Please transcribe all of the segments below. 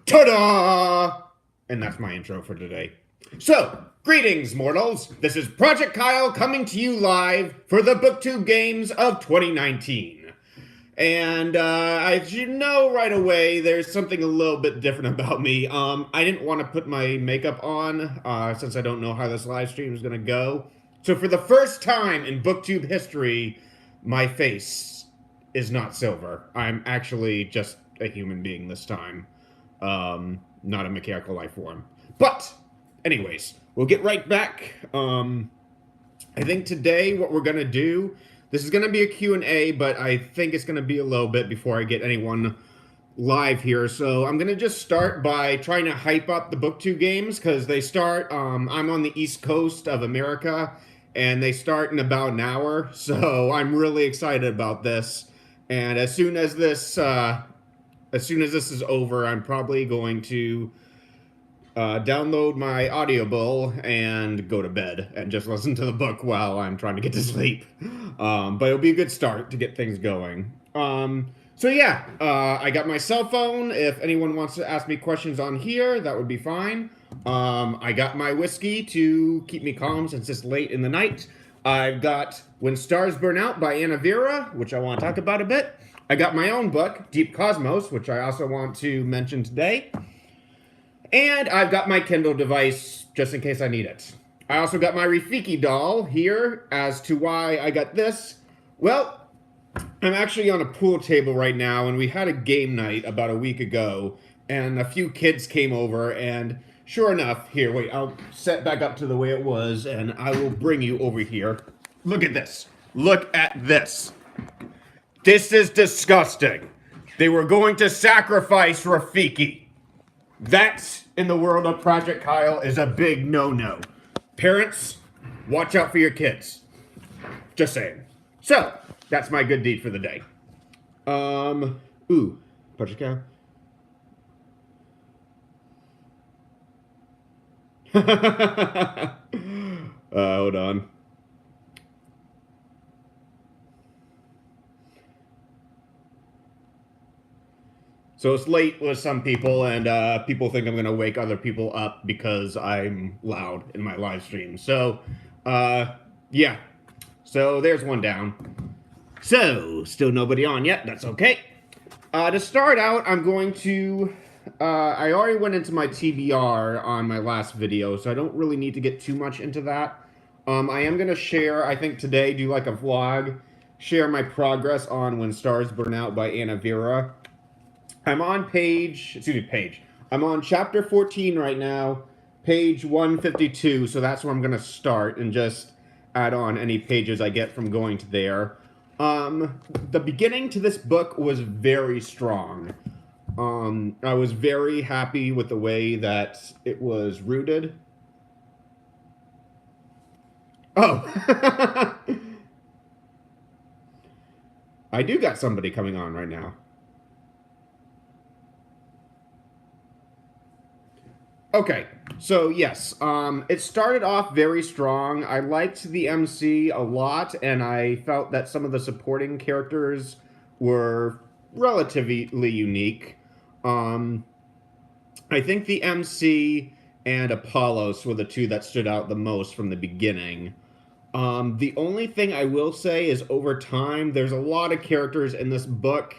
Ta-da! And that's my intro for today. So, greetings, mortals. This is Project Kyle coming to you live for the BookTube Games of 2019. And as you know right away, there's something a little bit different about me. I didn't want to put my makeup on since I don't know how this live stream is going to go. So for the first time in BookTube history, my face is not silver. I'm actually just a human being this time, not a mechanical life form. But anyways, we'll get right back. I think today what we're gonna do, this is gonna be a Q&A, but I think it's gonna be a little bit before I get anyone live here. So I'm gonna just start by trying to hype up the BookTube games because they start. I'm on the East Coast of America, and they start in about an hour. So I'm really excited about this. And as soon as this is over, I'm probably going to download my Audible and go to bed and just listen to the book while I'm trying to get to sleep. But it'll be a good start to get things going. So yeah, I got my cell phone. If anyone wants to ask me questions on here, that would be fine. I got my whiskey to keep me calm since it's late in the night. I've got When Stars Burn Out by Anna Vera, which I want to talk about a bit. I got my own book, Deep Cosmos, which I also want to mention today. And I've got my Kindle device, just in case I need it. I also got my Rafiki doll here. As to why I got this, well, I'm actually on a pool table right now, and we had a game night about a week ago, and a few kids came over, and sure enough, here, wait, I'll set back up to the way it was, and I will bring you over here. Look at this. Look at this. This is disgusting. They were going to sacrifice Rafiki. That, in the world of Project Kyle, is a big no-no. Parents, watch out for your kids. Just saying. So, that's my good deed for the day. Project Kyle. Hold on. So it's late with some people, and people think I'm going to wake other people up because I'm loud in my live stream. So, yeah. So there's one down. So, still nobody on yet. That's okay. To start out, I'm going to... I already went into my TBR on my last video, so I don't really need to get too much into that. I am going to share, I think today, do like a vlog, share my progress on When Stars Burn Out by Anna Vera. I'm on I'm on chapter 14 right now, page 152, so that's where I'm going to start and just add on any pages I get from going to there. The beginning to this book was very strong. I was very happy with the way that it was rooted. Oh! I do got somebody coming on right now. Okay, so yes, it started off very strong. I liked the MC a lot, and I felt that some of the supporting characters were relatively unique. I think the MC and Apollos were the two that stood out the most from the beginning. The only thing I will say is over time, there's a lot of characters in this book,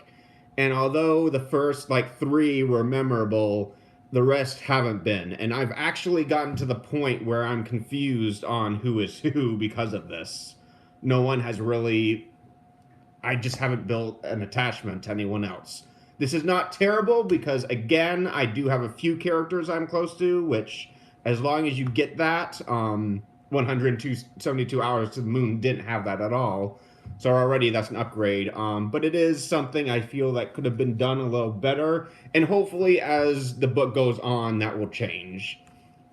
and although the first, like, 3 were memorable, the rest haven't been, and I've actually gotten to the point where I'm confused on who is who because of this. No one has really... I just haven't built an attachment to anyone else. This is not terrible because, again, I do have a few characters I'm close to, which, as long as you get that, 172 hours to the moon didn't have that at all. So already that's an upgrade, but it is something I feel that could have been done a little better, and hopefully as the book goes on, that will change.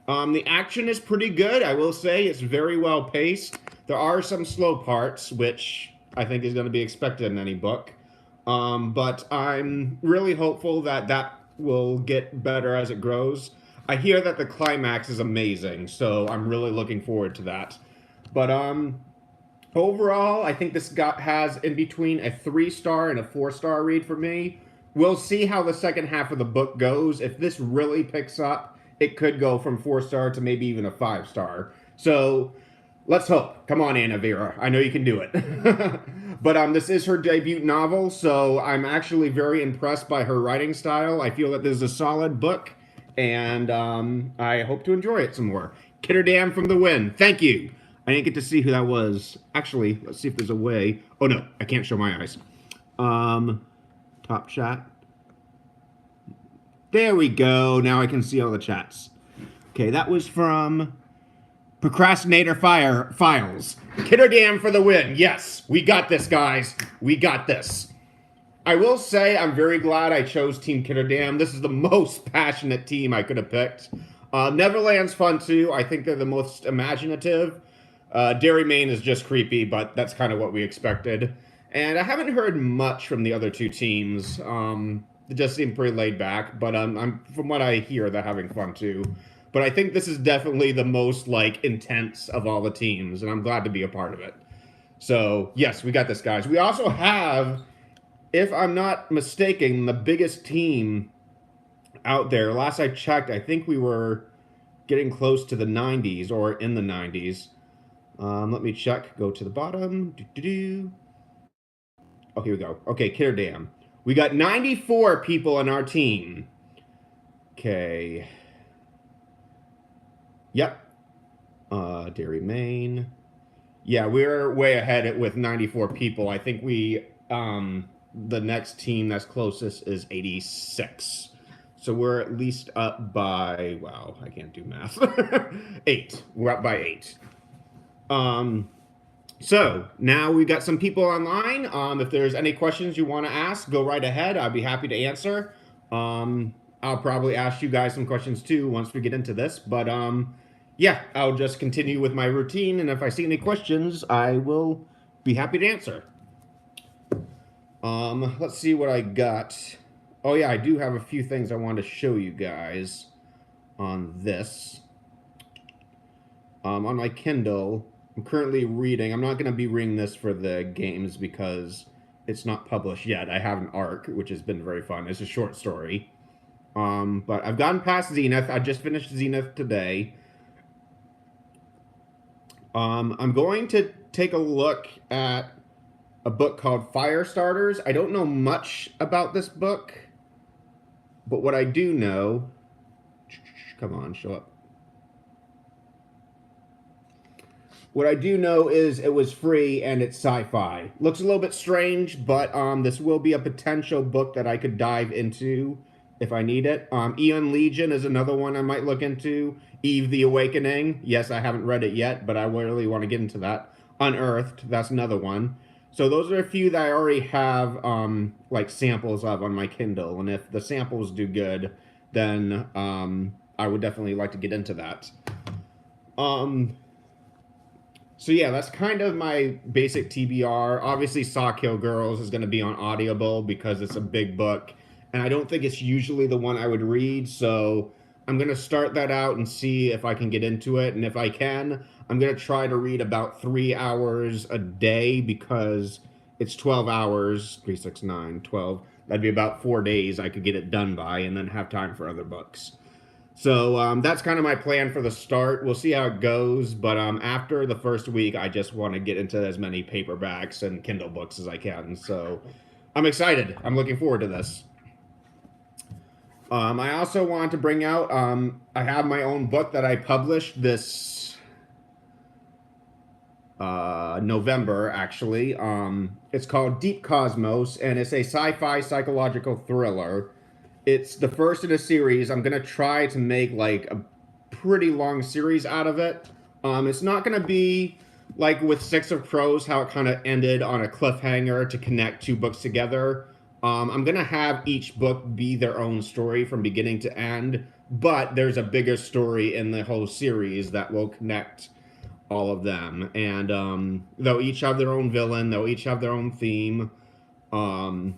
The action is pretty good, I will say. It's very well paced. There are some slow parts, which I think is going to be expected in any book, but I'm really hopeful that that will get better as it grows. I hear that the climax is amazing, so I'm really looking forward to that. But, overall, I think this has in between a 3-star and a 4-star read for me. we'll see how the second half of the book goes. If this really picks up, it could go from 4-star to maybe even a 5-star. So let's hope. Come on, Anna Vera. I know you can do it. But this is her debut novel, so I'm actually very impressed by her writing style. I feel that this is a solid book, and I hope to enjoy it some more. Kitterdam from the win. Thank you. I didn't get to see who that was. Actually, let's see if there's a way. Oh, no. I can't show my eyes. Top chat. There we go. Now I can see all the chats. Okay, that was from Procrastinator Files. Kitterdam for the win. Yes, we got this, guys. We got this. I will say I'm very glad I chose Team Kitterdam. This is the most passionate team I could have picked. Neverland's fun, too. I think they're the most imaginative. Dairy Maine is just creepy, but that's kind of what we expected. And I haven't heard much from the other two teams. They just seem pretty laid back, but from what I hear, they're having fun, too. But I think this is definitely the most, like, intense of all the teams, and I'm glad to be a part of it. So, yes, we got this, guys. We also have, if I'm not mistaken, the biggest team out there. Last I checked, I think we were getting close to the 90s, or in the 90s. Let me check. Go to the bottom. Oh, here we go. Okay, Kitterdam. We got 94 people on our team. Okay. Yep. Dairy Maine. Yeah, we're way ahead with 94 people. I think we, the next team that's closest is 86. So we're at least up by, wow, I can't do math. 8. We're up by 8. So now we've got some people online. If there's any questions you want to ask, go right ahead. I'd be happy to answer. I'll probably ask you guys some questions too once we get into this. But yeah, I'll just continue with my routine. And if I see any questions, I will be happy to answer. Let's see what I got. Oh yeah, I do have a few things I want to show you guys on this. On my Kindle, I'm currently reading. I'm not going to be reading this for the games because it's not published yet. I have an arc, which has been very fun. It's a short story. But I've gotten past Zenith. I just finished Zenith today. I'm going to take a look at a book called Firestarters. I don't know much about this book, but what I do know... Come on, show up. What I do know is it was free and it's sci-fi. Looks a little bit strange, but this will be a potential book that I could dive into if I need it. Eon Legion is another one I might look into. Eve the Awakening. Yes, I haven't read it yet, but I really want to get into that. Unearthed, that's another one. So those are a few that I already have like samples of on my Kindle. And if the samples do good, then I would definitely like to get into that. So yeah, that's kind of my basic TBR. Obviously, Sawkill Girls is going to be on Audible because it's a big book. And I don't think it's usually the one I would read. So I'm going to start that out and see if I can get into it. And if I can, I'm going to try to read about 3 hours a day because it's 12 hours, 3, 6, 9, 12. That'd be about 4 days I could get it done by and then have time for other books. So that's kind of my plan for the start. We'll see how it goes. But after the first week, I just want to get into as many paperbacks and Kindle books as I can. So I'm excited. I'm looking forward to this. I also want to bring out, I have my own book that I published this November, actually. It's called Deep Cosmos, and it's a sci-fi psychological thriller. It's the first in a series. I'm going to try to make like a pretty long series out of it. It's not going to be like with Six of Crows, how it kind of ended on a cliffhanger to connect 2 books together. I'm going to have each book be their own story from beginning to end, but there's a bigger story in the whole series that will connect all of them. And they'll each have their own villain. They'll each have their own theme. And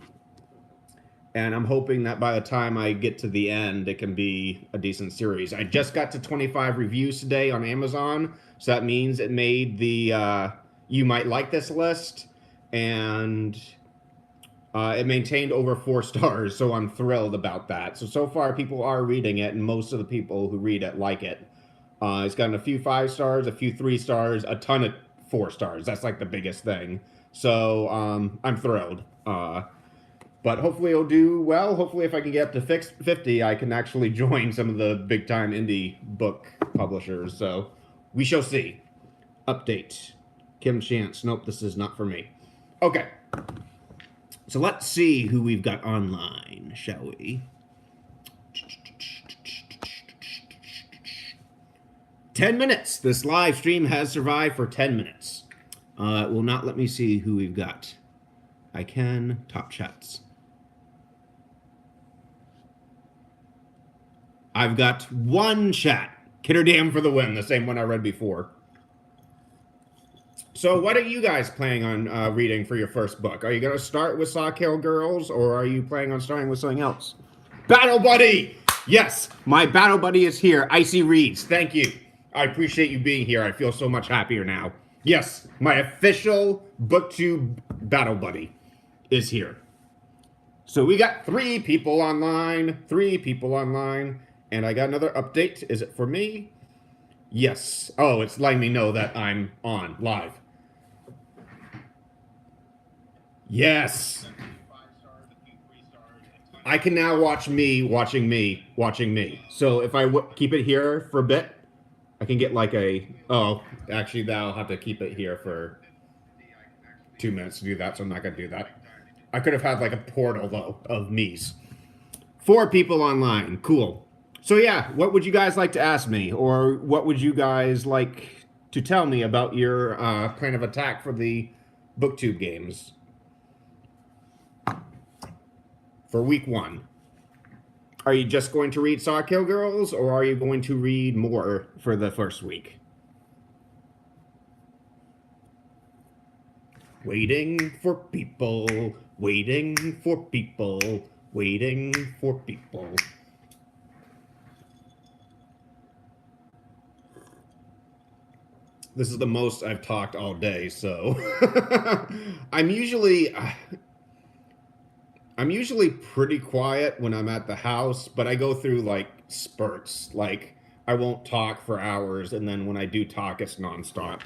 I'm hoping that by the time I get to the end, it can be a decent series. I just got to 25 reviews today on Amazon, so that means it made the You Might Like This list. And It maintained over 4 stars, so I'm thrilled about that. So far, people are reading it, and most of the people who read it like it. It's gotten a few 5 stars, a few 3 stars, a ton of 4 stars. That's like the biggest thing. So I'm thrilled. But hopefully it'll do well. Hopefully if I can get up to 50, I can actually join some of the big-time indie book publishers. So we shall see. Update. Kim Chance. Nope, this is not for me. Okay. So let's see who we've got online, shall we? 10 minutes. This live stream has survived for 10 minutes. It will not let me see who we've got. I can. Top chats. I've got one chat. Kidder Dam for the win, the same one I read before. So what are you guys planning on reading for your first book? Are you going to start with Sawkill Girls, or are you planning on starting with something else? Battle Buddy! Yes, my Battle Buddy is here. Icy Reads, thank you. I appreciate you being here. I feel so much happier now. Yes, my official BookTube Battle Buddy is here. So we got 3 people online. 3 people online. And I got another update. Is it for me? Yes. Oh, it's letting me know that I'm on live. Yes. I can now watch me watching me watching me. So if I keep it here for a bit, I can get like a... Oh, actually, I'll have to keep it here for 2 minutes to do that, so I'm not going to do that. I could have had like a portal, though, of me's. 4 people online. Cool. So yeah, what would you guys like to ask me? Or what would you guys like to tell me about your plan of attack for the BookTube games? For week 1. Are you just going to read Sawkill Girls, or are you going to read more for the first week? Waiting for people, waiting for people, waiting for people. This is the most I've talked all day, so I'm usually pretty quiet when I'm at the house, but I go through like spurts. Like I won't talk for hours, and then when I do talk, it's nonstop.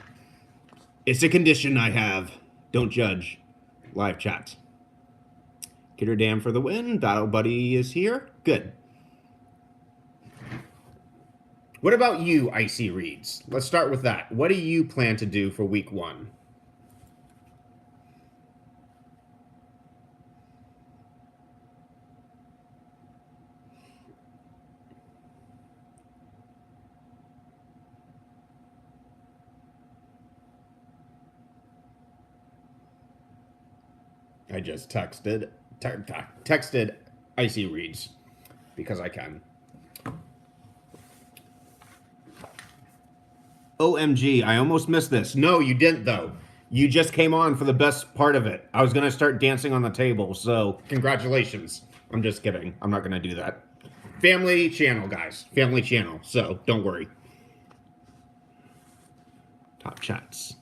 It's a condition I have. Don't judge. Live chat. Kidder Dam for the win. Battle Buddy is here. Good. What about you, Icy Reads? Let's start with that. What do you plan to do for week 1? I just texted Icy Reads because I can. OMG, I almost missed this. No, you didn't, though. You just came on for the best part of it. I was going to start dancing on the table, so congratulations. I'm just kidding. I'm not going to do that. Family channel, guys. Family channel, so don't worry. Top chats.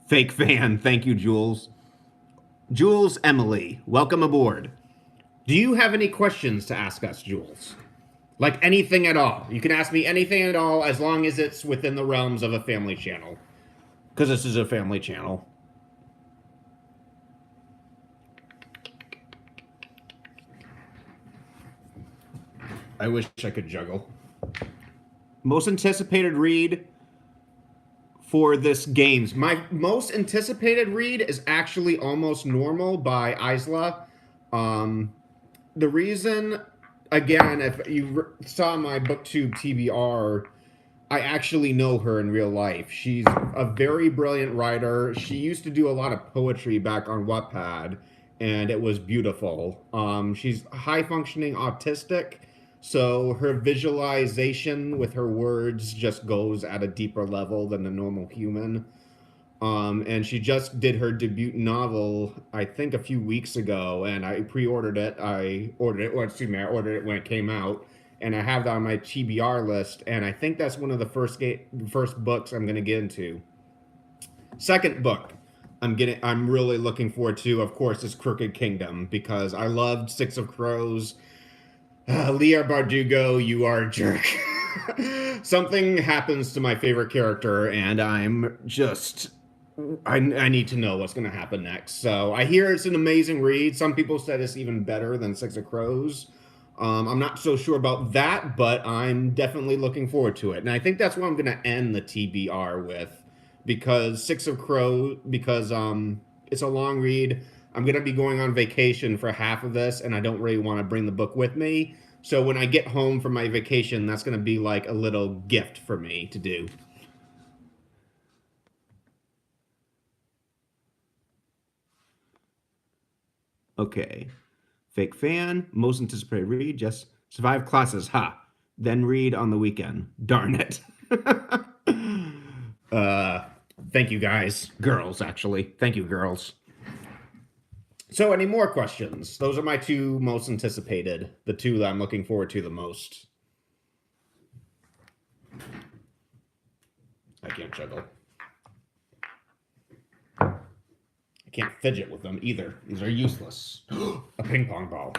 Fake fan. Thank you, Jules. Jules Emily, welcome aboard. Do you have any questions to ask us, Jules? Like anything at all. You can ask me anything at all as long as it's within the realms of a family channel. Because this is a family channel. I wish I could juggle. Most anticipated read for this games. My most anticipated read is actually Almost Normal by Isla. The reason... Again, if you saw my BookTube TBR, I actually know her in real life. She's a very brilliant writer. She used to do a lot of poetry back on Wattpad, and it was beautiful. She's high-functioning autistic, so her visualization with her words just goes at a deeper level than the normal human. And she just did her debut novel, I think, a few weeks ago, and I pre-ordered it. I ordered it when it came out, and I have that on my TBR list, and I think that's one of the first books I'm going to get into. Second book, I'm really looking forward to, of course, is Crooked Kingdom, because I loved Six of Crows. Lear Bardugo, you are a jerk. Something happens to my favorite character, and I'm just. I need to know what's going to happen next. So I hear it's an amazing read. Some people said it's even better than Six of Crows. I'm not so sure about that, but I'm definitely looking forward to it. And I think that's what I'm going to end the TBR with, because Six of Crows, because it's a long read. I'm going to be going on vacation for half of this, and I don't really want to bring the book with me. So when I get home from my vacation, that's going to be like a little gift for me to do. Okay. Fake fan, most anticipated read, just survive classes, ha. Then read on the weekend. Darn it. uh, thank you guys. Girls, actually. Thank you, girls. So, any more questions? Those are my two most anticipated, the two that I'm looking forward to the most. I can't juggle. I can't fidget with them either. These are useless. A ping pong ball.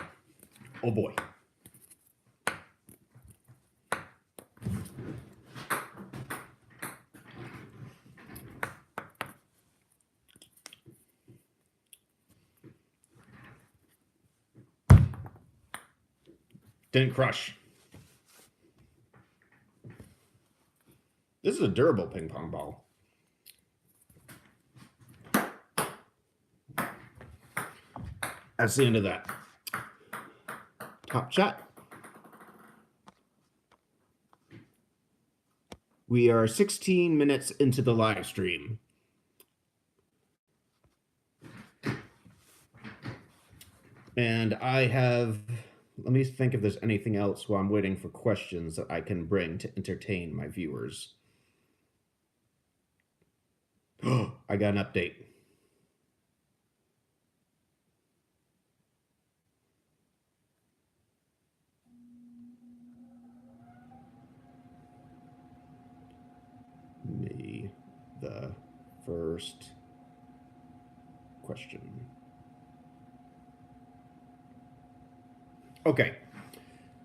Oh boy. Didn't crush. This is a durable ping pong ball. That's the end of that. Top chat. We are 16 minutes into the live stream. And I have, let me think if there's anything else while I'm waiting for questions that I can bring to entertain my viewers. I got an update. Me, the first question. Okay.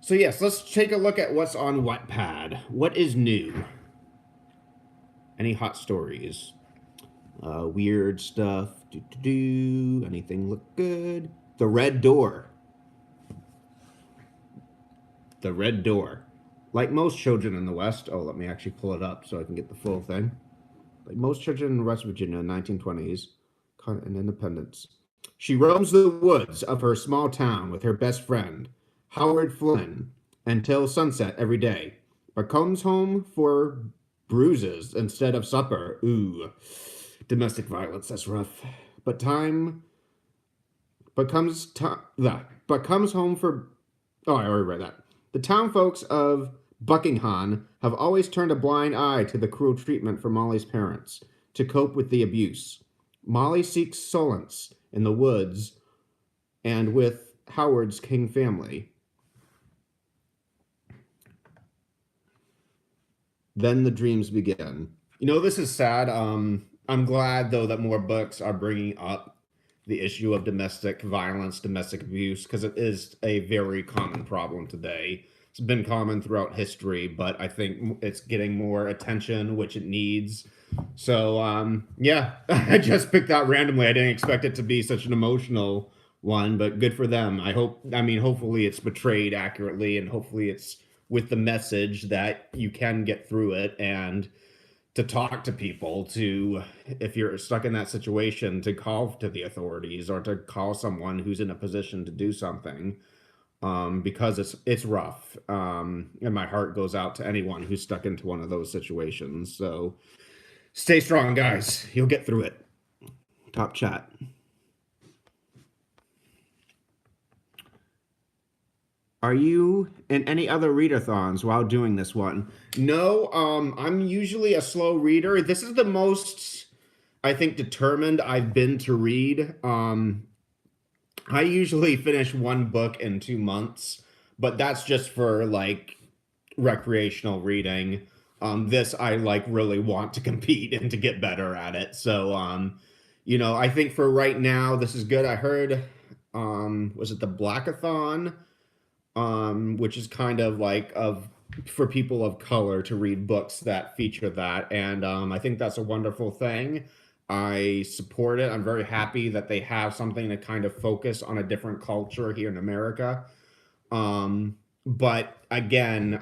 So yes, let's take a look at what's on Wattpad. What is new? Any hot stories? Weird stuff. Anything look good? The Red Door. The Red Door. Like most children in the West, let me actually pull it up so I can get the full thing. Like most children in West Virginia in the 1920s and independence, she roams the woods of her small town with her best friend, Howard Flynn, until sunset every day, but comes home for bruises instead of supper. Ooh, domestic violence, that's rough. But comes home for, I already read that. The town folks of Buckingham have always turned a blind eye to the cruel treatment from Molly's parents. To cope with the abuse, Molly seeks solace in the woods and with Howard's King family. Then the dreams begin. You know, this is sad. I'm glad, though, that more books are bringing up the issue of domestic violence, domestic abuse, because it is a very common problem today. It's been common throughout history, but I think it's getting more attention, which it needs. So, yeah, I just picked that randomly. I didn't expect it to be such an emotional one, but good for them. Hopefully it's portrayed accurately, and hopefully it's with the message that you can get through it, and to talk to people, to, if you're stuck in that situation, to call to the authorities or to call someone who's in a position to do something, because it's rough. And my heart goes out to anyone who's stuck into one of those situations. So stay strong, guys. You'll get through it. Top chat. Are you in any other readathons while doing this one? No, I'm usually a slow reader. This is the most, I think, determined I've been to read. I usually finish one book in 2 months, but that's just for like recreational reading. This I like really want to compete and to get better at it. So you know, I think for right now, this is good. I heard, was it the Blackathon, which is kind of like of for people of color to read books that feature that, and I think that's a wonderful thing. I support it. I'm very happy that they have something to kind of focus on a different culture here in America. But again,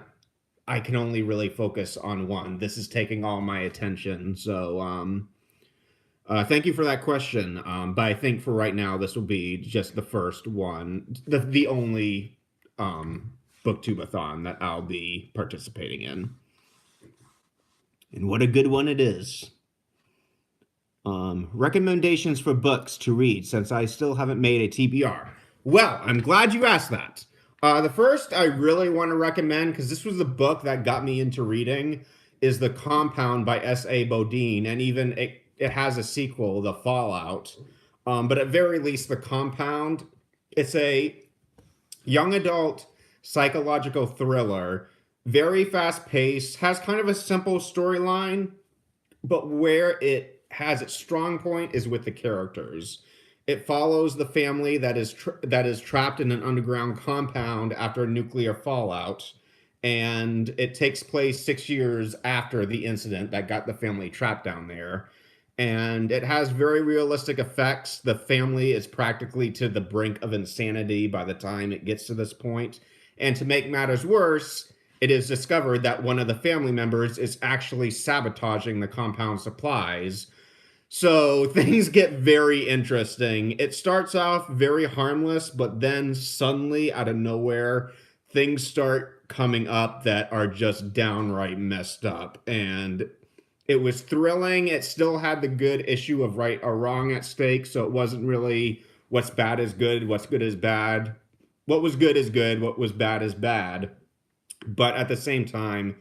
I can only really focus on one. This is taking all my attention. So thank you for that question. But I think for right now, this will be just the first one, the only BookTube-a-thon that I'll be participating in. And what a good one it is. Recommendations for books to read since I still haven't made a TBR. Well, I'm glad you asked that. The first I really want to recommend, because this was the book that got me into reading, is The Compound by S.A. Bodine, and even it has a sequel, The Fallout. But at very least, The Compound, it's a young adult psychological thriller, very fast-paced, has kind of a simple storyline, but where it has its strong point is with the characters. It follows the family that is trapped in an underground compound after a nuclear fallout, and it takes place 6 years after the incident that got the family trapped down there. And it has very realistic effects. The family is practically to the brink of insanity by the time it gets to this point. And to make matters worse, it is discovered that one of the family members is actually sabotaging the compound supplies. So things get very interesting. It starts off very harmless, but then suddenly, out of nowhere, things start coming up that are just downright messed up. And it was thrilling. It still had the good issue of right or wrong at stake, so it wasn't really what's bad is good, what's good is bad. What was good is good, what was bad is bad. But at the same time,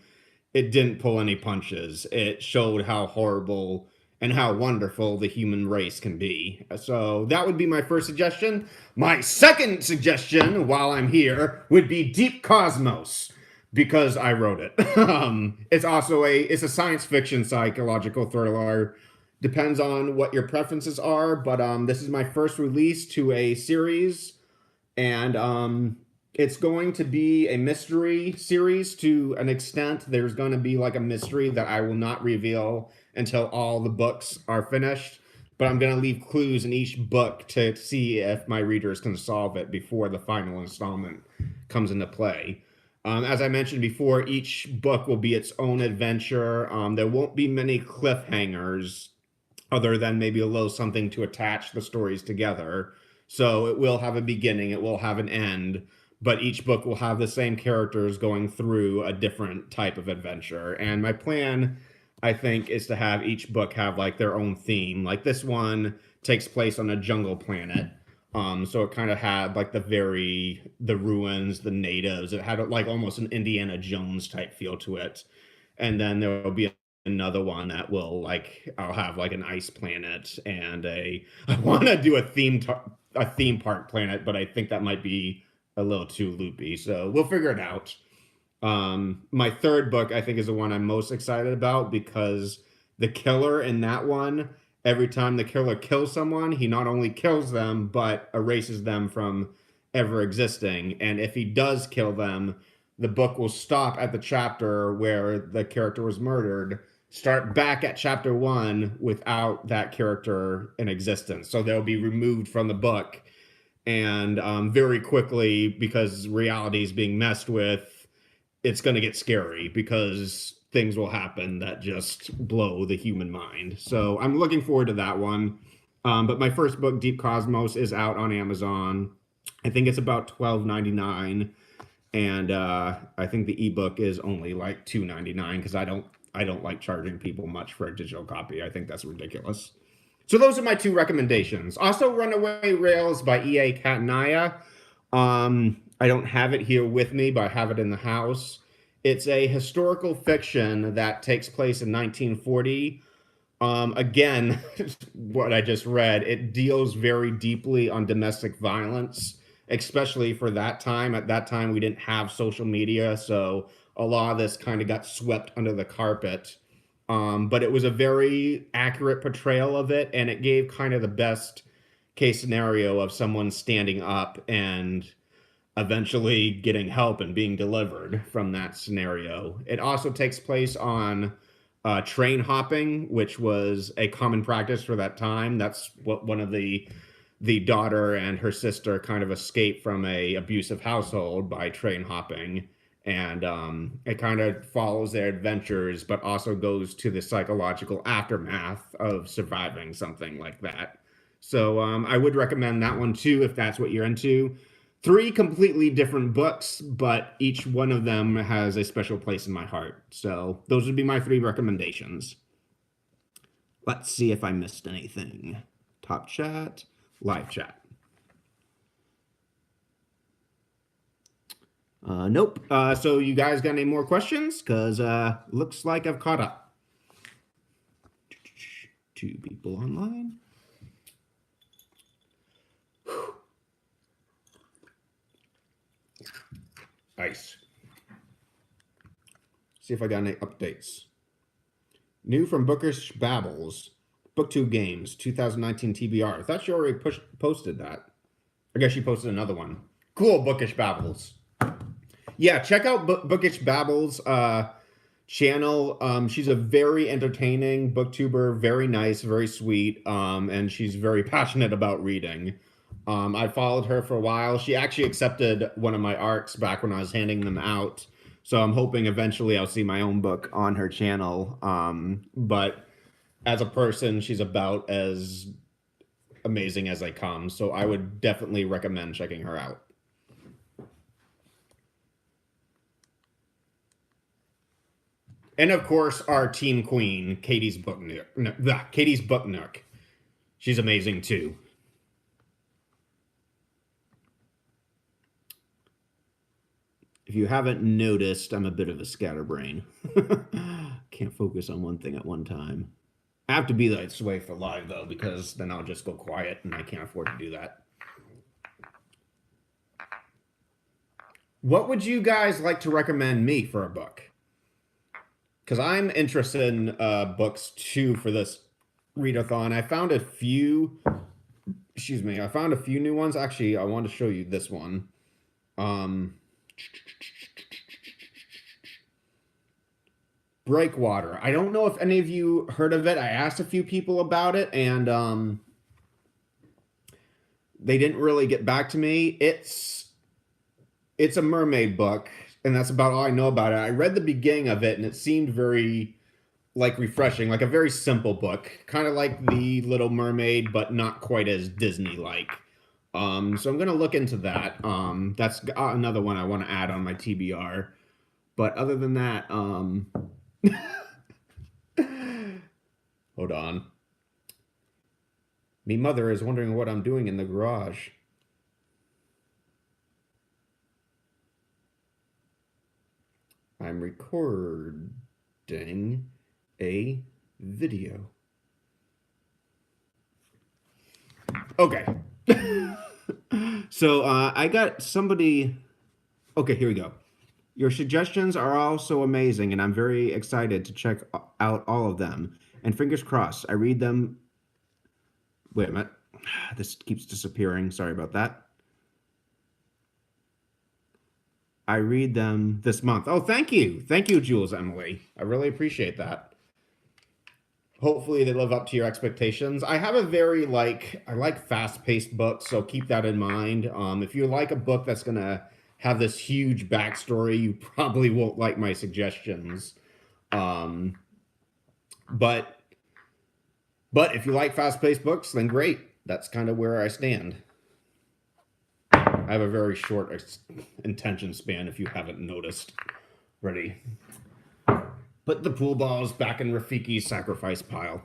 it didn't pull any punches. It showed how horrible and how wonderful the human race can be. So that would be my first suggestion. My second suggestion, while I'm here, would be Deep Cosmos, because I wrote it. It's also it's a science fiction psychological thriller. Depends on what your preferences are, but this is my first release to a series, and it's going to be a mystery series to an extent. There's going to be like a mystery that I will not reveal until all the books are finished, but I'm going to leave clues in each book to see if my readers can solve it before the final installment comes into play. As I mentioned before, each book will be its own adventure. There won't be many cliffhangers other than maybe a little something to attach the stories together. So it will have a beginning, it will have an end, but each book will have the same characters going through a different type of adventure. And my plan, I think, is to have each book have like their own theme. Like this one takes place on a jungle planet. So it kind of had like the ruins, the natives. It had like almost an Indiana Jones type feel to it. And then there will be another one that will I'll have like an ice planet and I want to do a theme park planet, but I think that might be a little too loopy. So we'll figure it out. My third book, I think, is the one I'm most excited about because the killer in that one, every time the killer kills someone, he not only kills them, but erases them from ever existing. And if he does kill them, the book will stop at the chapter where the character was murdered, start back at chapter 1 without that character in existence. So they'll be removed from the book. And very quickly, because reality is being messed with, it's going to get scary because things will happen that just blow the human mind. So I'm looking forward to that one. But my first book, Deep Cosmos, is out on Amazon. I think it's about $12.99, and I think the ebook is only like $2.99 because I don't like charging people much for a digital copy. I think that's ridiculous. So those are my two recommendations. Also, Runaway Rails by E.A. Katanaya. I don't have it here with me, but I have it in the house. It's a historical fiction that takes place in 1940. Again, what I just read, it deals very deeply on domestic violence, especially for that time. At that time, we didn't have social media, so a lot of this kind of got swept under the carpet. but it was a very accurate portrayal of it, and it gave kind of the best case scenario of someone standing up and eventually getting help and being delivered from that scenario. It also takes place on train hopping, which was a common practice for that time. That's what one of the daughter and her sister kind of escape from a abusive household by train hopping. And it kind of follows their adventures, but also goes to the psychological aftermath of surviving something like that. So I would recommend that one too, if that's what you're into. Three completely different books, but each one of them has a special place in my heart. So those would be my three recommendations. Let's see if I missed anything. Top chat, live chat. Nope. So you guys got any more questions? Because looks like I've caught up. 2 people online. Nice. See if I got any updates. New from Bookish Babbles. BookTube Games, 2019 TBR. I thought you already posted that. I guess you posted another one. Cool, Bookish Babbles. Yeah, check out Bookish Babbles' channel. She's a very entertaining booktuber, very nice, very sweet, and she's very passionate about reading. I followed her for a while. She actually accepted one of my arcs back when I was handing them out. So I'm hoping eventually I'll see my own book on her channel. But as a person, she's about as amazing as I come. So I would definitely recommend checking her out. And of course, our team queen, Katie's Book Nook. She's amazing too. If you haven't noticed, I'm a bit of a scatterbrain. Can't focus on one thing at one time. I have to be this way for live, though, because then I'll just go quiet, and I can't afford to do that. What would you guys like to recommend me for a book? Because I'm interested in books, too, for this readathon. I found a few... Excuse me. I found a few new ones. Actually, I want to show you this one. Breakwater. I don't know if any of you heard of it. I asked a few people about it, and they didn't really get back to me. It's a mermaid book, and that's about all I know about it. I read the beginning of it, and it seemed very refreshing, like a very simple book, kind of like The Little Mermaid, but not quite as Disney-like. So I'm gonna look into that. That's another one I want to add on my TBR. But other than that, hold on. Me mother is wondering what I'm doing in the garage. I'm recording a video. Okay. So I got somebody. Okay, here we go. Your suggestions are all so amazing, and I'm very excited to check out all of them. And fingers crossed, I read them. Wait a minute. This keeps disappearing. Sorry about that. I read them this month. Oh, thank you. Thank you, Jules Emily. I really appreciate that. Hopefully they live up to your expectations. I have a very I like fast-paced books, so keep that in mind. If you like a book that's going to have this huge backstory, you probably won't like my suggestions. But if you like fast-paced books, then great. That's kind of where I stand. I have a very short attention span, if you haven't noticed. Ready. Put the pool balls back in Rafiki's sacrifice pile.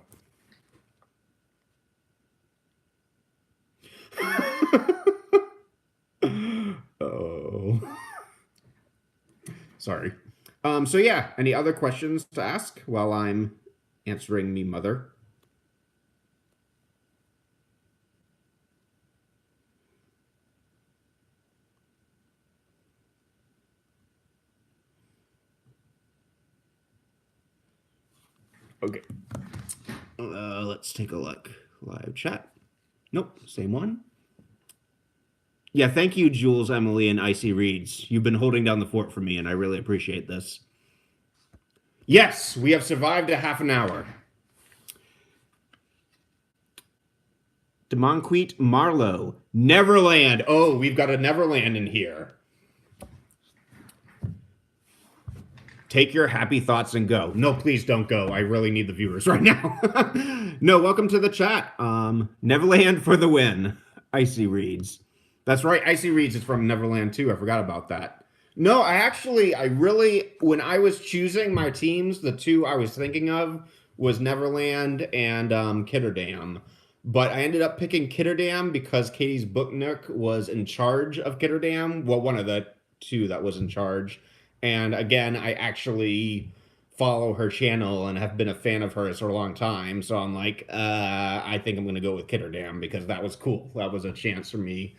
Oh. Sorry. So yeah, any other questions to ask while I'm answering me mother? Okay. Let's take a look. Live chat. Nope, same one. Yeah, thank you, Jules, Emily, and Icy Reads. You've been holding down the fort for me, and I really appreciate this. Yes, we have survived a half an hour. Demonquete Marlowe. Neverland. Oh, we've got a Neverland in here. Take your happy thoughts and go. No, please don't go. I really need the viewers right now. No, welcome to the chat. Neverland for the win. Icy Reads. That's right. Icy Reads is from Neverland too. I forgot about that. No, when I was choosing my teams, the two I was thinking of was Neverland and Kitterdam. But I ended up picking Kitterdam because Katie's Book Nook was in charge of Kitterdam. Well, one of the two that was in charge. And again, I actually follow her channel and have been a fan of hers for a long time. So I'm like, I think I'm going to go with Kitterdam because that was cool. That was a chance for me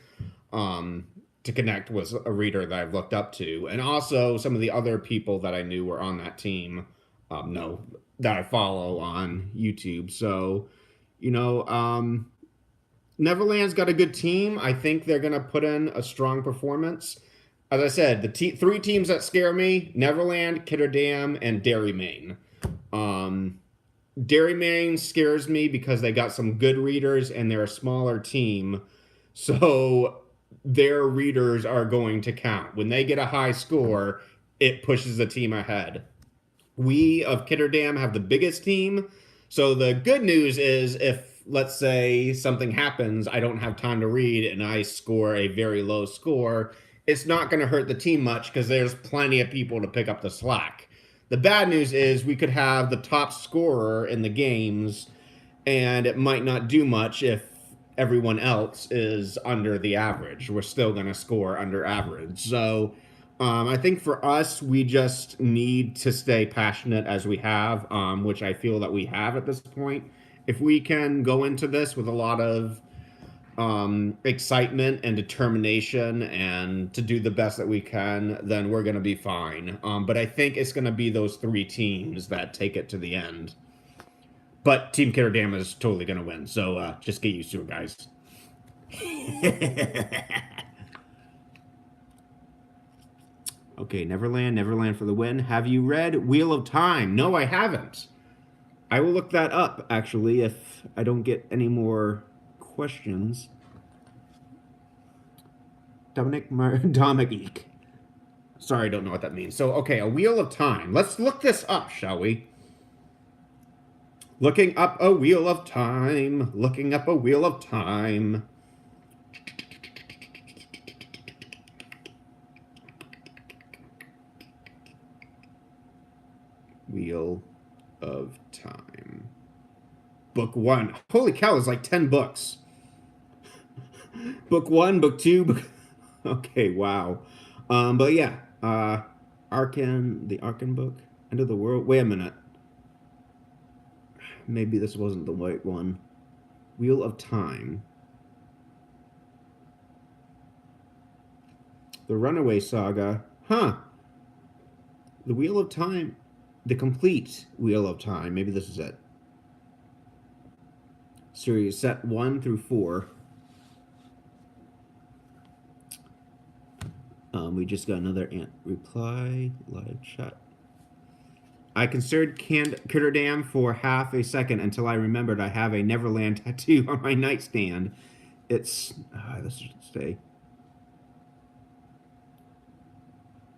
to connect with a reader that I've looked up to. And also some of the other people that I knew were on that team, that I follow on YouTube. So, Neverland's got a good team. I think they're going to put in a strong performance. As I said, the three teams that scare me: Neverland, Kitterdam, and Dairy Maine. Dairy Maine scares me because they got some good readers and they're a smaller team. So their readers are going to count. When they get a high score, it pushes the team ahead. We of Kitterdam have the biggest team. So the good news is if, let's say, something happens, I don't have time to read, and I score a very low score, it's not going to hurt the team much because there's plenty of people to pick up the slack. The bad news is we could have the top scorer in the games, and it might not do much if everyone else is under the average. We're still going to score under average. So I think for us, we just need to stay passionate as we have, which I feel that we have at this point. If we can go into this with a lot of excitement and determination and to do the best that we can, then we're going to be fine. But I think it's going to be those three teams that take it to the end. But Team Kitterdam is totally going to win. So just get used to it, guys. Okay, Neverland for the win. Have you read Wheel of Time? No, I haven't. I will look that up, actually, if I don't get any more questions. Dominic. Sorry, I don't know what that means. So, okay, A Wheel of Time. Let's look this up, shall we? Looking up A Wheel of Time. Looking up A Wheel of Time. Wheel of Time. Book 1. Holy cow, there's like 10 books. Book 1, Book 2, Okay, wow. But yeah, the Arkan book, End of the World. Wait a minute. Maybe this wasn't the right one. Wheel of Time. The Runaway Saga. Huh. The Wheel of Time. The complete Wheel of Time. Maybe this is it. Series set 1 through 4. We just got another reply. Live chat. I considered Kitterdam for half a second until I remembered I have a Neverland tattoo on my nightstand. It's... this should stay.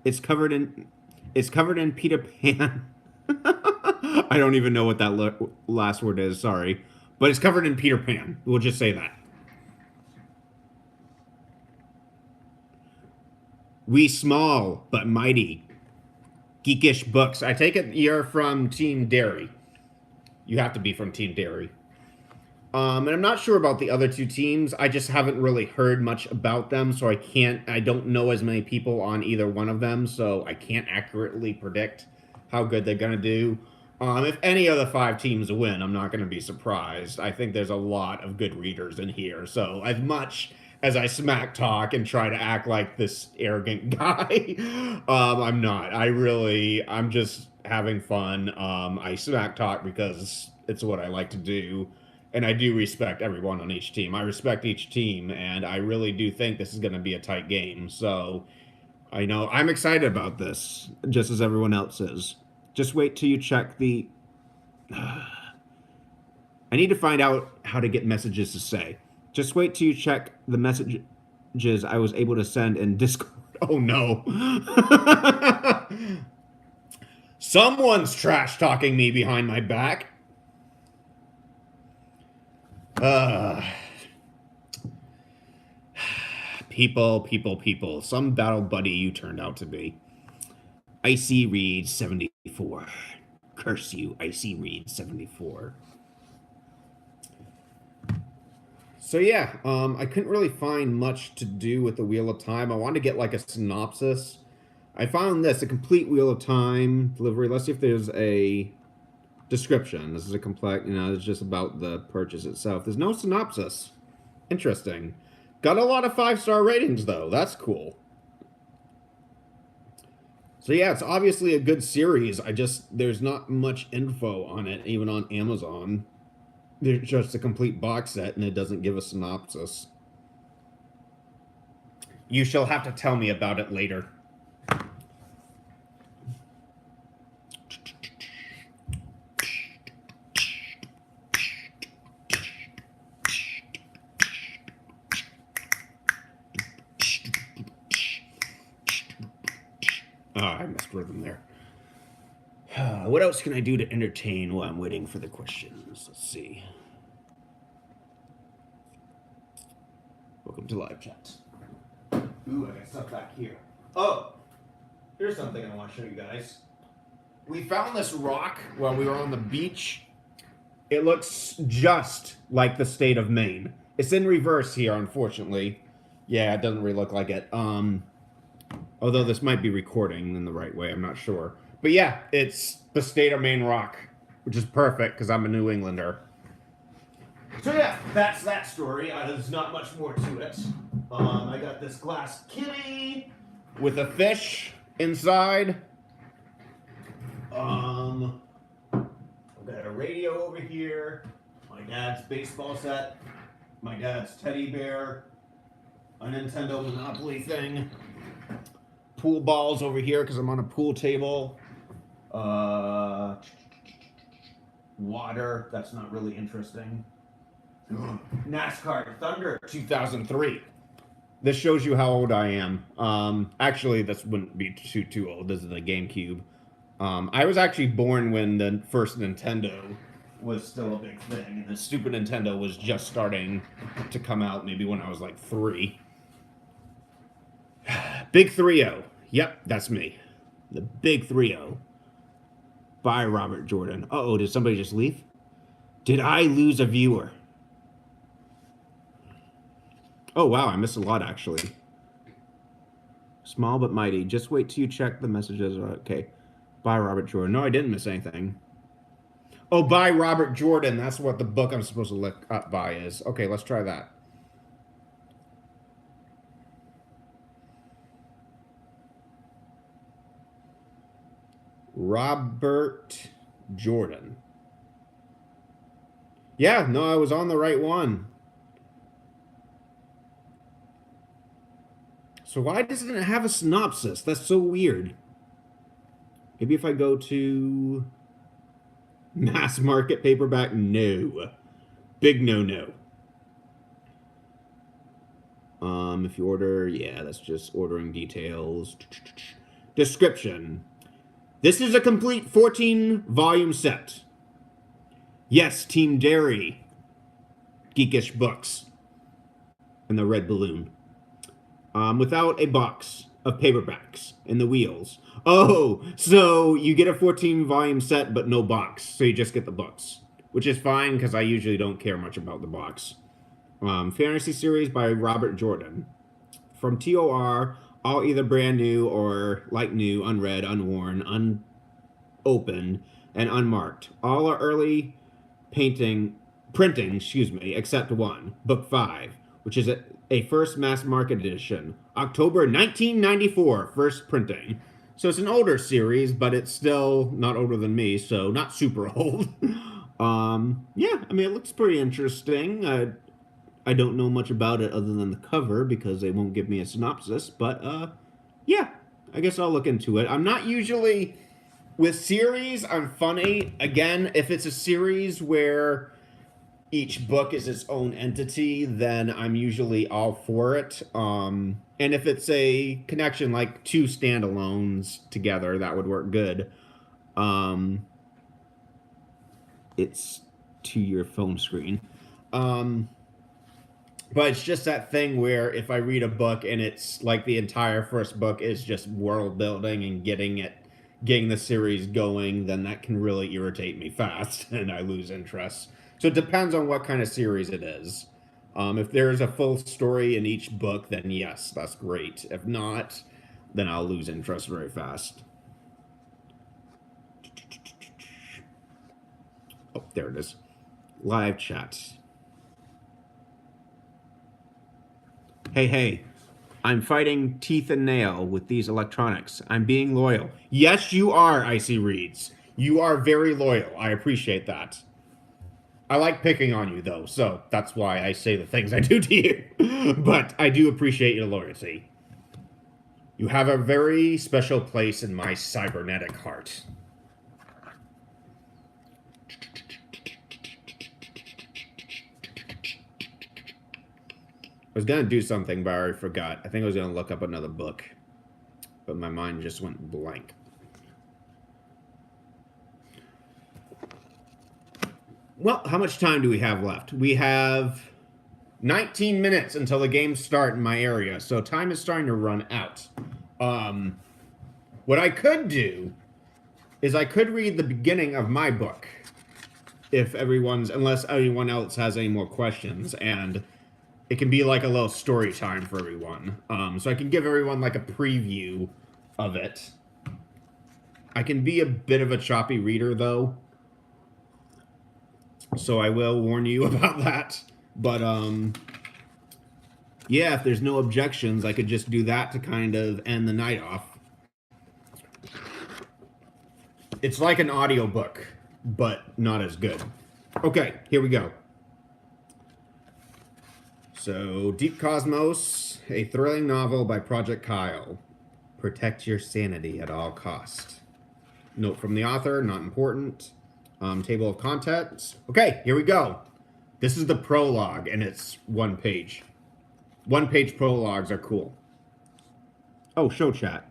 It's covered in Peter Pan. I don't even know what that last word is, sorry. But it's covered in Peter Pan. We'll just say that. We small but mighty. Geekish books. I take it you're from Team Dairy. You have to be from Team Dairy. And I'm not sure about the other two teams. I just haven't really heard much about them, so I don't know as many people on either one of them, so I can't accurately predict how good they're going to do. If any of the 5 teams win, I'm not going to be surprised. I think there's a lot of good readers in here, so as much as I smack talk and try to act like this arrogant guy, I'm not. I'm just having fun. I smack talk because it's what I like to do. And I do respect everyone on each team. I respect each team, and I really do think this is going to be a tight game. So I know I'm excited about this, just as everyone else is. Just wait till you check the... I need to find out how to get messages to say. Just wait till you check the messages I was able to send in Discord. Oh no. Someone's trash talking me behind my back. People. Some battle buddy you turned out to be. Icy Reed 74. Curse you, Icy Reed 74. So yeah, I couldn't really find much to do with the Wheel of Time. I wanted to get like a synopsis. I found this, a complete Wheel of Time delivery. Let's see if there's a description. This is a complete, it's just about the purchase itself. There's no synopsis. Interesting. Got a lot of 5-star ratings though. That's cool. So yeah, it's obviously a good series. There's not much info on it, even on Amazon. There's just a complete box set, and it doesn't give a synopsis. You shall have to tell me about it later. I messed rhythm there. What else can I do to entertain while I'm waiting for the questions? Let's see. Welcome to live chat. Ooh, I got stuff back here. Oh, here's something I want to show you guys. We found this rock while we were on the beach. It looks just like the state of Maine. It's in reverse here, unfortunately. Yeah, it doesn't really look like it. Although this might be recording in the right way, I'm not sure. But yeah, it's the state of Maine rock, which is perfect because I'm a New Englander. So yeah, that's that story. There's not much more to it. I got this glass kitty with a fish inside. I've got a radio over here. My dad's baseball set. My dad's teddy bear. A Nintendo Monopoly thing. Pool balls over here because I'm on a pool table. Water. That's not really interesting. NASCAR Thunder 2003. This shows you how old I am. Actually, this wouldn't be too old. This is the GameCube. I was actually born when the first Nintendo was still a big thing, and the Super Nintendo was just starting to come out, maybe when I was like 3. Big 3-0. Yep, that's me. The Big 3-0. By Robert Jordan. Uh-oh, did somebody just leave? Did I lose a viewer? Oh, wow, I missed a lot, actually. Small but mighty. Just wait till you check the messages. Okay. By Robert Jordan. No, I didn't miss anything. Oh, by Robert Jordan. That's what the book I'm supposed to look up by is. Okay, let's try that. Robert Jordan. Yeah, no, I was on the right one. So why doesn't it have a synopsis? That's so weird. Maybe if I go to mass market paperback, no. Big no-no. If you order, yeah, that's just ordering details. Description. This is a complete 14-volume set. Yes, Team Dairy. Geekish books. And the red balloon. Without a box of paperbacks and the wheels. Oh, so you get a 14-volume set, but no box. So you just get the books. Which is fine, because I usually don't care much about the box. Fantasy series by Robert Jordan. From TOR, all either brand new or like new, unread, unworn, unopened, and unmarked. All are early printing, except one, Book 5, which is a first mass market edition. October 1994, first printing. So it's an older series, but it's still not older than me, so not super old. Yeah, I mean, it looks pretty interesting. I don't know much about it other than the cover because they won't give me a synopsis, but yeah, I guess I'll look into it. I'm not usually with series, I'm funny. Again, if it's a series where each book is its own entity, then I'm usually all for it. And if it's a connection like two standalones together, that would work good. It's to your phone screen. But it's just that thing where if I read a book and it's like the entire first book is just world building and getting the series going, then that can really irritate me fast and I lose interest. So it depends on what kind of series it is. If there's a full story in each book, then yes, that's great. If not, then I'll lose interest very fast. Oh, there it is. Live chat. Hey, I'm fighting teeth and nail with these electronics. I'm being loyal. Yes, you are, Icy Reads. You are very loyal. I appreciate that. I like picking on you, though, so that's why I say the things I do to you. But I do appreciate your loyalty. You have a very special place in my cybernetic heart. I was going to do something, but I already forgot. I think I was going to look up another book, but my mind just went blank. Well, how much time do we have left? We have 19 minutes until the games start in my area, so time is starting to run out. What I could do is I could read the beginning of my book, unless anyone else has any more questions, and it can be like a little story time for everyone. So I can give everyone like a preview of it. I can be a bit of a choppy reader, though, so I will warn you about that. But yeah, if there's no objections, I could just do that to kind of end the night off. It's like an audiobook, but not as good. Okay, here we go. So, Deep Cosmos, a thrilling novel by Project Kyle. Protect your sanity at all cost. Note from the author, not important. Table of contents. Okay, here we go. This is the prologue, and it's one page. One-page prologues are cool. Oh, show chat.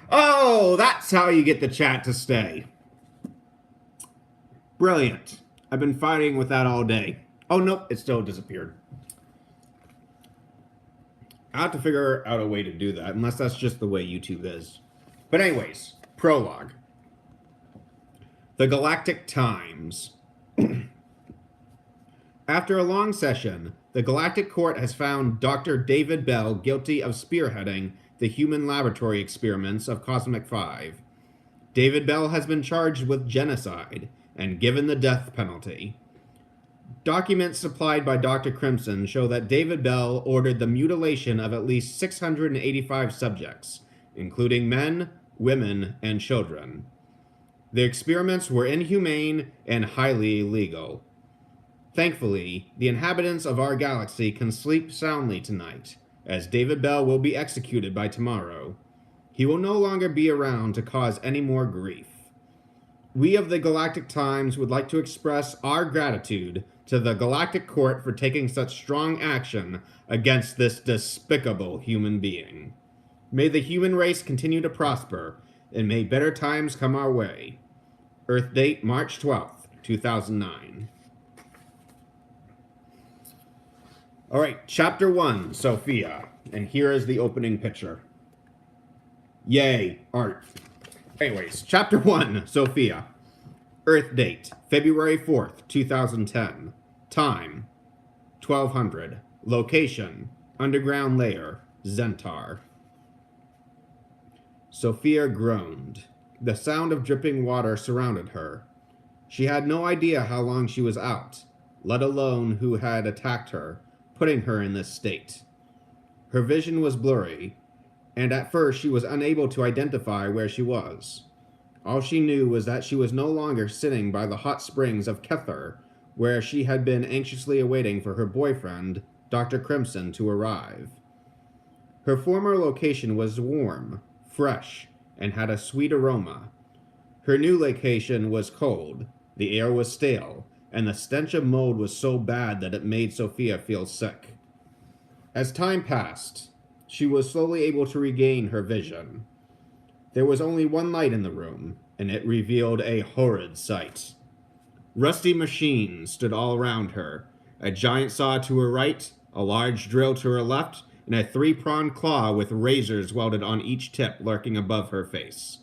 Oh, that's how you get the chat to stay. Brilliant. I've been fighting with that all day. Oh, nope, it still disappeared. I have to figure out a way to do that, unless that's just the way YouTube is. But anyways, prologue. The Galactic Times. After a long session, the Galactic Court has found Dr. David Bell guilty of spearheading the human laboratory experiments of Cosmic 5. David Bell has been charged with genocide and given the death penalty. Documents supplied by Dr. Crimson show that David Bell ordered the mutilation of at least 685 subjects, including men, women, and children. The experiments were inhumane and highly illegal. Thankfully, the inhabitants of our galaxy can sleep soundly tonight, as David Bell will be executed by tomorrow. He will no longer be around to cause any more grief. We of the Galactic Times would like to express our gratitude to the Galactic Court for taking such strong action against this despicable human being. May the human race continue to prosper, and may better times come our way. Earth date March 12th, 2009. All right, Chapter 1, Sophia. And here is the opening picture. Yay, art. Anyways, Chapter 1, Sophia. Earth date, February 4th, 2010. Time, 1200. Location, underground layer, Zentar. Sophia groaned. The sound of dripping water surrounded her. She had no idea how long she was out, let alone who had attacked her, putting her in this state. Her vision was blurry, and at first she was unable to identify where she was. All she knew was that she was no longer sitting by the hot springs of Kether, where she had been anxiously awaiting for her boyfriend, Dr. Crimson, to arrive. Her former location was warm, fresh, and had a sweet aroma. Her new location was cold, the air was stale, and the stench of mold was so bad that it made Sophia feel sick. As time passed, she was slowly able to regain her vision. There was only one light in the room, and it revealed a horrid sight. Rusty machines stood all around her, a giant saw to her right, a large drill to her left, and a three-pronged claw with razors welded on each tip lurking above her face.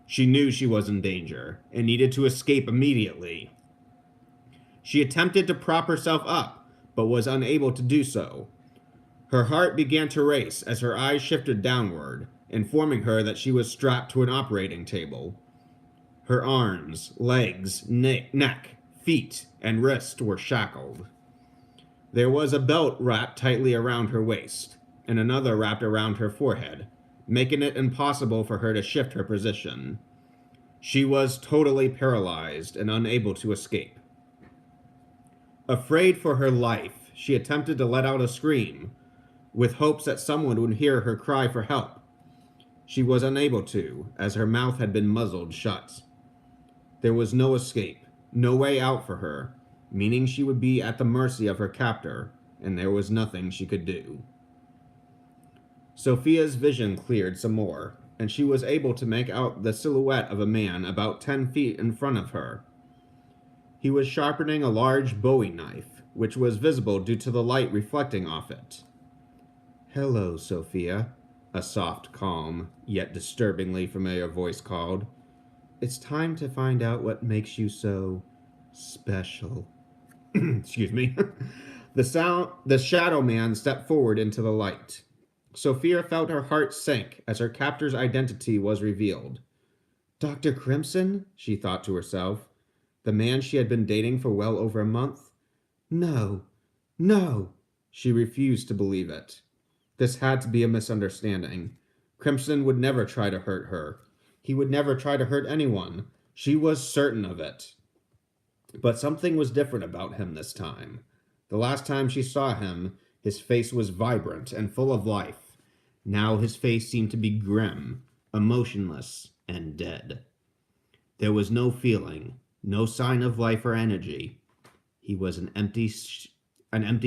She knew she was in danger, and needed to escape immediately. She attempted to prop herself up, but was unable to do so. Her heart began to race as her eyes shifted downward, informing her that she was strapped to an operating table. Her arms, legs, neck, feet, and wrist were shackled. There was a belt wrapped tightly around her waist, and another wrapped around her forehead, making it impossible for her to shift her position. She was totally paralyzed and unable to escape. Afraid for her life, she attempted to let out a scream, with hopes that someone would hear her cry for help. She was unable to, as her mouth had been muzzled shut. There was no escape, no way out for her, meaning she would be at the mercy of her captor, and there was nothing she could do. Sophia's vision cleared some more, and she was able to make out the silhouette of a man about 10 feet in front of her. He was sharpening a large Bowie knife, which was visible due to the light reflecting off it. "Hello, Sophia," a soft, calm, yet disturbingly familiar voice called. "It's time to find out what makes you so special." Excuse me. The shadow man stepped forward into the light. Sophia felt her heart sink as her captor's identity was revealed. Dr. Crimson? She thought to herself. The man she had been dating for well over a month? No. She refused to believe it. This had to be a misunderstanding. Crimson would never try to hurt her. He would never try to hurt anyone. She was certain of it. But something was different about him this time. The last time she saw him, his face was vibrant and full of life. Now his face seemed to be grim, emotionless, and dead. There was no feeling, no sign of life or energy. He was an empty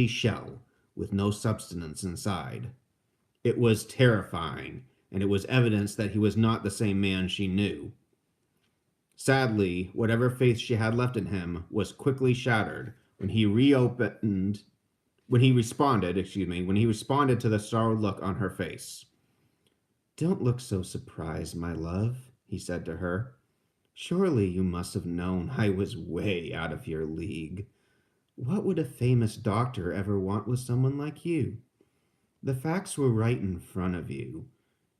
shell with no substance inside. It was terrifying, and it was evidence that he was not the same man she knew. Sadly, whatever faith she had left in him was quickly shattered when he responded to the startled look on her face. "Don't look so surprised, my love," he said to her. "Surely you must have known I was way out of your league. What would a famous doctor ever want with someone like you? The facts were right in front of you.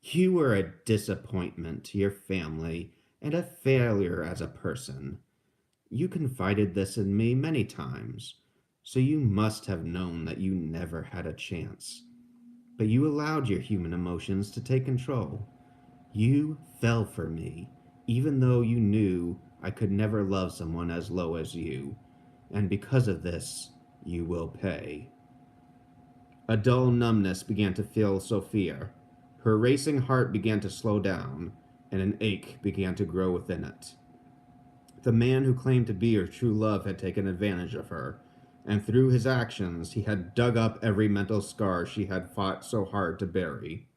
You were a disappointment to your family and a failure as a person. You confided this in me many times, so you must have known that you never had a chance. But you allowed your human emotions to take control. You fell for me, even though you knew I could never love someone as low as you. And because of this, you will pay." A dull numbness began to fill Sophia. Her racing heart began to slow down, and an ache began to grow within it. The man who claimed to be her true love had taken advantage of her, and through his actions he had dug up every mental scar she had fought so hard to bury.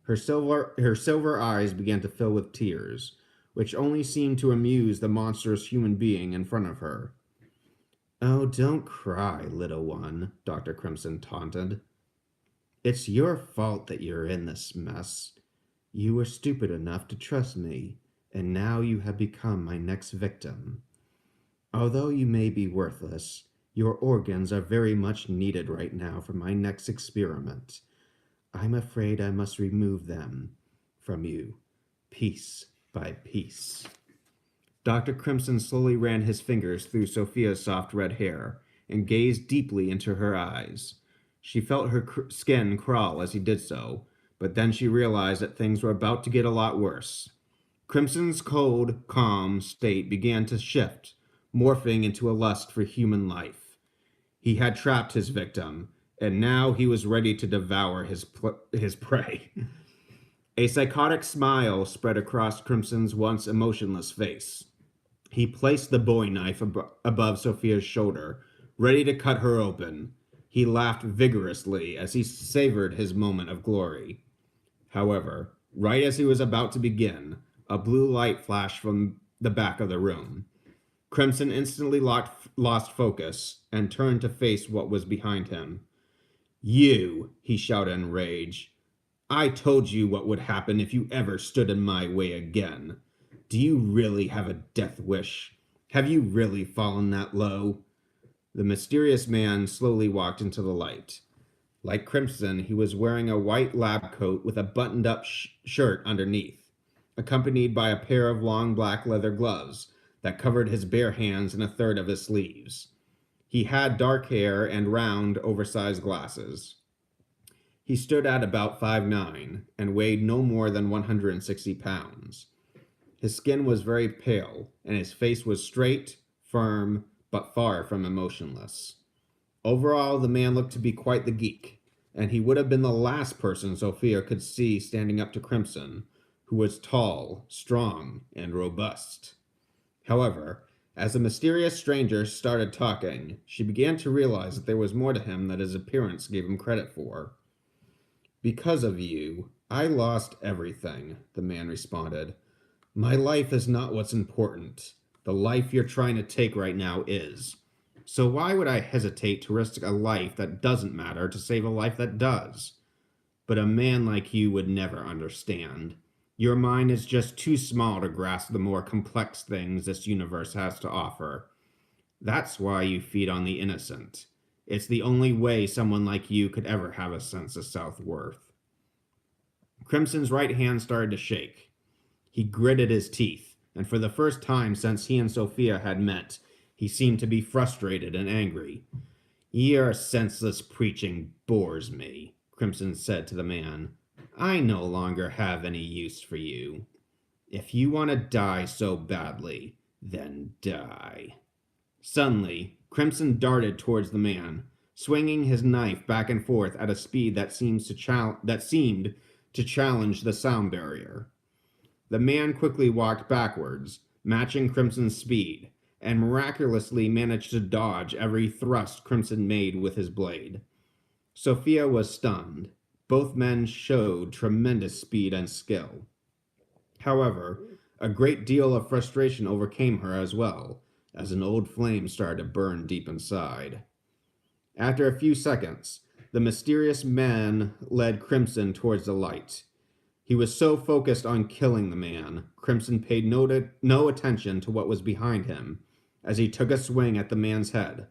Her silver eyes began to fill with tears, which only seemed to amuse the monstrous human being in front of her. "Oh, don't cry, little one," Dr. Crimson taunted. "It's your fault that you're in this mess. You were stupid enough to trust me, and now you have become my next victim. Although you may be worthless, your organs are very much needed right now for my next experiment. I'm afraid I must remove them from you, piece by piece." Dr. Crimson slowly ran his fingers through Sophia's soft red hair and gazed deeply into her eyes. She felt her skin crawl as he did so, but then she realized that things were about to get a lot worse. Crimson's cold, calm state began to shift, morphing into a lust for human life. He had trapped his victim, and now he was ready to devour his prey. A psychotic smile spread across Crimson's once emotionless face. He placed the bowie knife above Sophia's shoulder, ready to cut her open. He laughed vigorously as he savored his moment of glory. However, right as he was about to begin, a blue light flashed from the back of the room. Crimson instantly lost focus and turned to face what was behind him. "You," he shouted in rage. "I told you what would happen if you ever stood in my way again. Do you really have a death wish? Have you really fallen that low?" The mysterious man slowly walked into the light. Like Crimson, he was wearing a white lab coat with a buttoned-up shirt underneath, accompanied by a pair of long black leather gloves that covered his bare hands and a third of his sleeves. He had dark hair and round, oversized glasses. He stood at about 5'9" and weighed no more than 160 pounds. His skin was very pale, and his face was straight, firm, but far from emotionless. Overall, the man looked to be quite the geek, and he would have been the last person Sophia could see standing up to Crimson, who was tall, strong, and robust. However, as the mysterious stranger started talking, she began to realize that there was more to him than his appearance gave him credit for. "Because of you, I lost everything," the man responded. "My life is not what's important. The life you're trying to take right now is. So why would I hesitate to risk a life that doesn't matter to save a life that does? But a man like you would never understand. Your mind is just too small to grasp the more complex things this universe has to offer. That's why you feed on the innocent. It's the only way someone like you could ever have a sense of self-worth." Crimson's right hand started to shake. He gritted his teeth, and for the first time since he and Sophia had met, he seemed to be frustrated and angry. "Your senseless preaching bores me," Crimson said to the man. "I no longer have any use for you. If you want to die so badly, then die." Suddenly, Crimson darted towards the man, swinging his knife back and forth at a speed that seemed to challenge the sound barrier. The man quickly walked backwards, matching Crimson's speed, and miraculously managed to dodge every thrust Crimson made with his blade. Sophia was stunned. Both men showed tremendous speed and skill. However, a great deal of frustration overcame her as well, as an old flame started to burn deep inside. After a few seconds, the mysterious man led Crimson towards the light. He was so focused on killing the man, Crimson paid no attention to what was behind him as he took a swing at the man's head.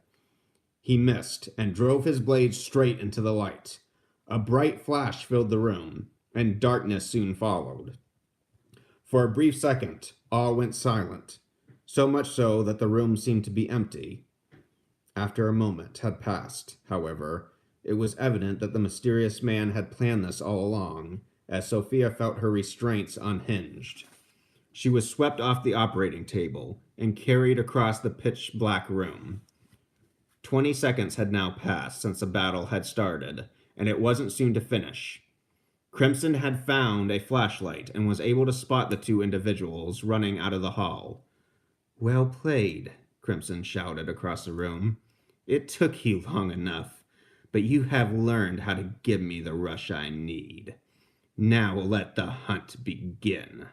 He missed and drove his blade straight into the light. A bright flash filled the room, and darkness soon followed. For a brief second, all went silent, so much so that the room seemed to be empty. After a moment had passed, however, it was evident that the mysterious man had planned this all along, as Sophia felt her restraints unhinged. She was swept off the operating table and carried across the pitch-black room. 20 seconds had now passed since the battle had started, and it wasn't soon to finish. Crimson had found a flashlight and was able to spot the two individuals running out of the hall. "Well played," Crimson shouted across the room. "It took you long enough, but you have learned how to give me the rush I need. Now let the hunt begin."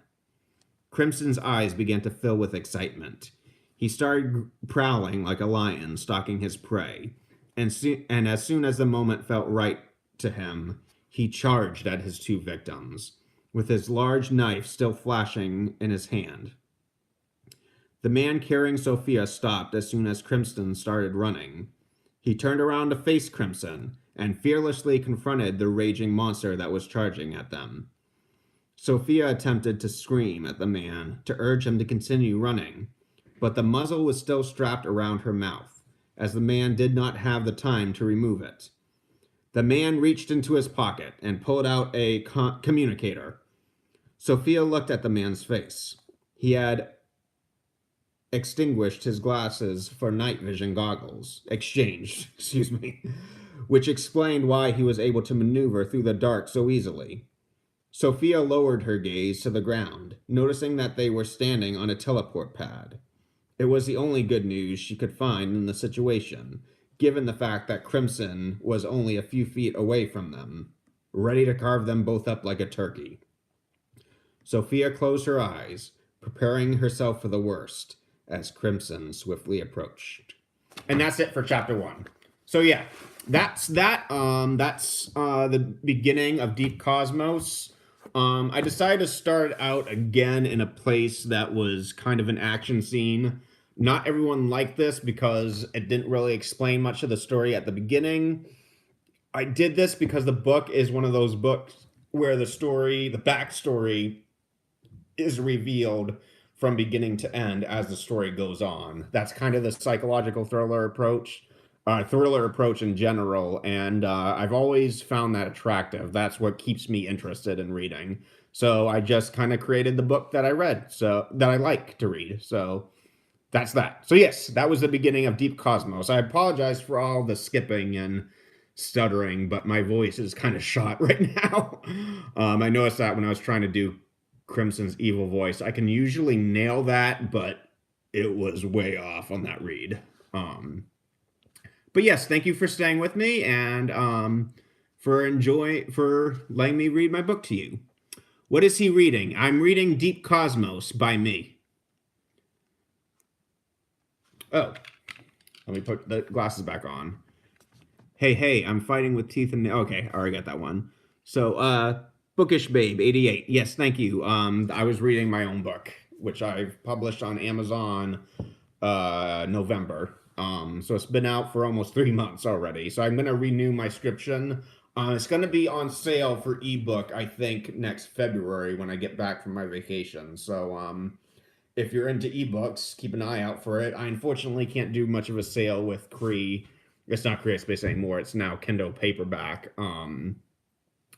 Crimson's eyes began to fill with excitement. He started prowling like a lion stalking his prey, and as soon as the moment felt right to him, he charged at his two victims, with his large knife still flashing in his hand. The man carrying Sophia stopped as soon as Crimson started running. He turned around to face Crimson and fearlessly confronted the raging monster that was charging at them. Sophia attempted to scream at the man to urge him to continue running, but the muzzle was still strapped around her mouth, as the man did not have the time to remove it. The man reached into his pocket and pulled out a communicator. Sophia looked at the man's face. He had extinguished his glasses for night vision goggles. Exchanged, excuse me. Which explained why he was able to maneuver through the dark so easily. Sophia lowered her gaze to the ground, noticing that they were standing on a teleport pad. It was the only good news she could find in the situation, given the fact that Crimson was only a few feet away from them, ready to carve them both up like a turkey. Sophia closed her eyes, preparing herself for the worst, as Crimson swiftly approached. And that's it for chapter 1. So yeah, that's the beginning of Deep Cosmos. I decided to start out again in a place that was kind of an action scene. Not everyone liked this because it didn't really explain much of the story at the beginning. I did this because the book is one of those books where the backstory is revealed from beginning to end as the story goes on. That's kind of the psychological thriller approach in general, and I've always found that attractive. That's what keeps me interested in reading. So I just kind of created the book that I read, so that I like to read. So that's that. So yes, that was the beginning of Deep Cosmos. I apologize for all the skipping and stuttering, but my voice is kind of shot right now. I noticed that when I was trying to do Crimson's evil voice. I can usually nail that, but it was way off on that read. But yes, thank you for staying with me and for letting me read my book to you. What is he reading? I'm reading Deep Cosmos by me. Oh, let me put the glasses back on. Hey, I'm fighting with teeth and... Okay, I already got that one. So, Bookish Babe, 88. Yes, thank you. I was reading my own book, which I've published on Amazon November. So it's been out for almost 3 months already. So I'm going to renew my subscription. It's going to be on sale for ebook, I think, next February when I get back from my vacation. So if you're into ebooks, keep an eye out for it. I unfortunately can't do much of a sale with Cree. It's not CreateSpace anymore. It's now Kindle paperback.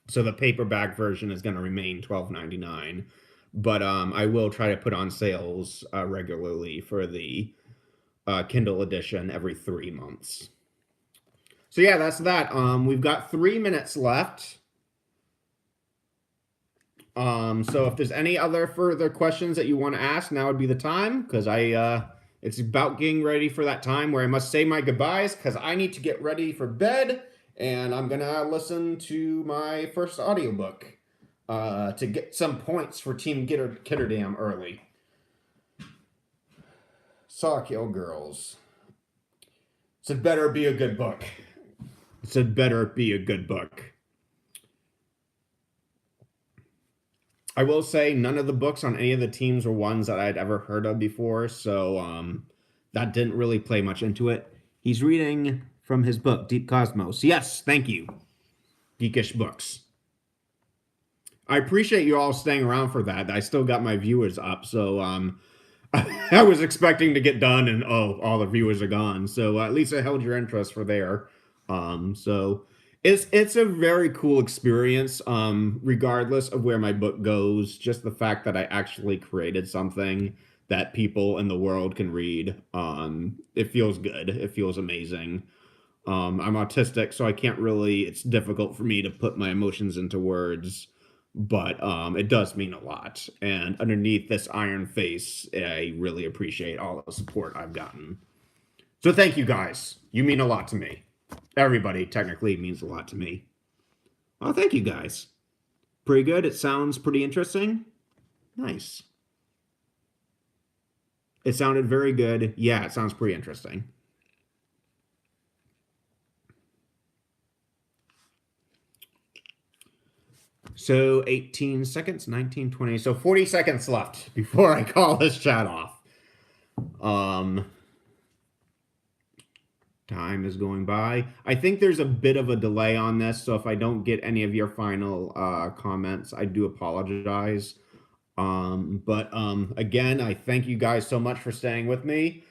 So the paperback version is going to remain $12.99. But I will try to put on sales regularly for the Kindle edition every 3 months. So yeah, that's that. We've got 3 minutes left. So if there's any other further questions that you want to ask, now would be the time, because it's about getting ready for that time where I must say my goodbyes, because I need to get ready for bed, and I'm going to listen to my first audiobook to get some points for Team Kitterdam early. Sawkill Girls. It better be a good book. It better be a good book. I will say none of the books on any of the teams were ones that I'd ever heard of before, so that didn't really play much into it. He's reading from his book, Deep Cosmos. Yes, thank you. Geekish Books. I appreciate you all staying around for that. I still got my viewers up, so I was expecting to get done and all the viewers are gone. So at least I held your interest for there. So it's a very cool experience, regardless of where my book goes. Just the fact that I actually created something that people in the world can read. It feels good. It feels amazing. I'm autistic, so I can't really, it's difficult for me to put my emotions into words, but it does mean a lot. And underneath this iron face, I really appreciate all the support I've gotten. So thank you guys. You mean a lot to me. Everybody technically means a lot to me. Oh, thank you guys. Pretty good. It sounds pretty interesting. Nice. It sounded very good. Yeah, it sounds pretty interesting. So 18 seconds, 19, 20. So 40 seconds left before I call this chat off. Time is going by. I think there's a bit of a delay on this, so if I don't get any of your final comments, I do apologize. But again, I thank you guys so much for staying with me.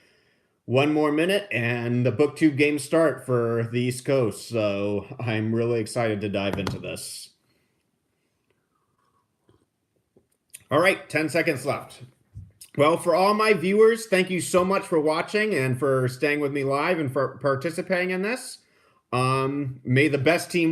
one more minute and the BookTube games start for the East Coast. So I'm really excited to dive into this. All right, 10 seconds left. Well, for all my viewers, thank you so much for watching and for staying with me live and for participating in this. May the best team